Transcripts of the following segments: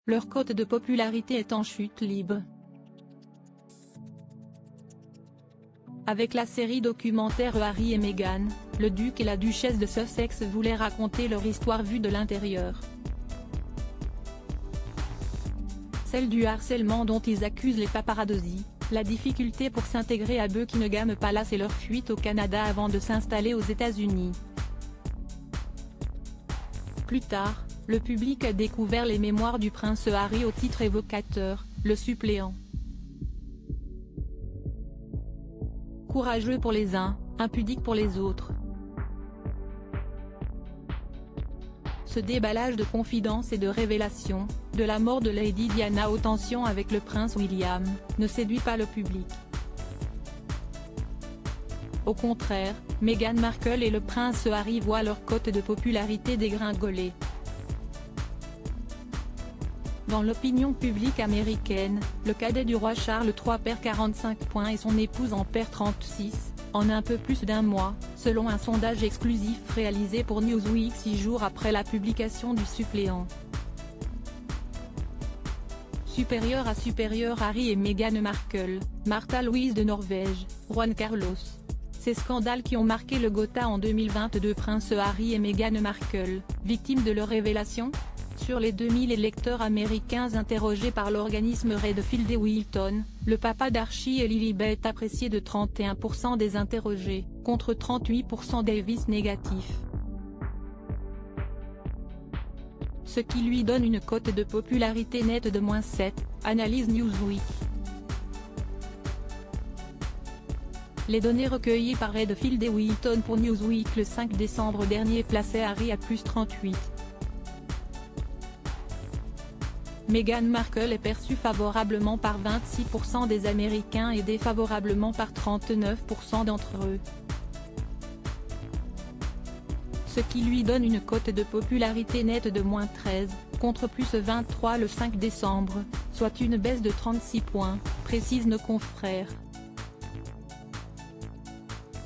Leur cote de popularité est en chute libre. Avec la série documentaire Harry et Meghan, le duc et la duchesse de Sussex voulaient raconter leur histoire vue de l'intérieur. Celle du harcèlement dont ils accusent les paparazzi, la difficulté pour s'intégrer à Buckingham Palace et leur fuite au Canada avant de s'installer aux États-Unis. Plus tard, le public a découvert les mémoires du prince Harry au titre évocateur, le suppléant. Courageux pour les uns, impudique pour les autres. Ce déballage de confidences et de révélations, de la mort de Lady Diana aux tensions avec le prince William, ne séduit pas le public. Au contraire, Meghan Markle et le prince Harry voient leur cote de popularité dégringoler. Dans l'opinion publique américaine, le cadet du roi Charles III perd 45 points et son épouse en perd 36, en un peu plus d'un mois, selon un sondage exclusif réalisé pour Newsweek 6 jours après la publication du suppléant. Supérieur à supérieur Harry et Meghan Markle, Märtha Louise de Norvège, Juan Carlos. Ces scandales qui ont marqué le Gotha en 2022. Prince Harry et Meghan Markle, victimes de leurs révélations? Sur les 2000 électeurs américains interrogés par l'organisme Redfield et Wilton, le papa d'Archie et Lilibet est apprécié de 31% des interrogés, contre 38% d'avis négatifs. Ce qui lui donne une cote de popularité nette de -7, analyse Newsweek. Les données recueillies par Redfield et Wilton pour Newsweek le 5 décembre dernier plaçaient Harry à +38. Meghan Markle est perçue favorablement par 26% des Américains et défavorablement par 39% d'entre eux. Ce qui lui donne une cote de popularité nette de -13, contre +23 le 5 décembre, soit une baisse de 36 points, précisent nos confrères.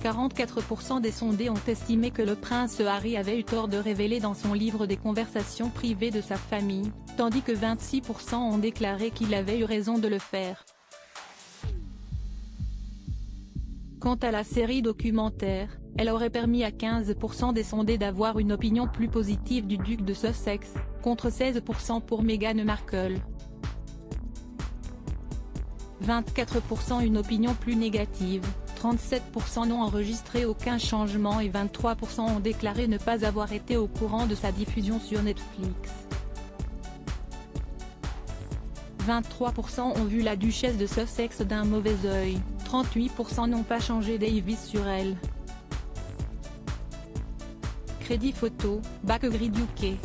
44% des sondés ont estimé que le prince Harry avait eu tort de révéler dans son livre des conversations privées de sa famille, tandis que 26% ont déclaré qu'il avait eu raison de le faire. Quant à la série documentaire, elle aurait permis à 15% des sondés d'avoir une opinion plus positive du duc de Sussex, contre 16% pour Meghan Markle. 24% une opinion plus négative, 37% n'ont enregistré aucun changement et 23% ont déclaré ne pas avoir été au courant de sa diffusion sur Netflix. 23% ont vu la duchesse de Sussex d'un mauvais œil, 38% n'ont pas changé d'avis sur elle. Crédit photo, Backgrid UK.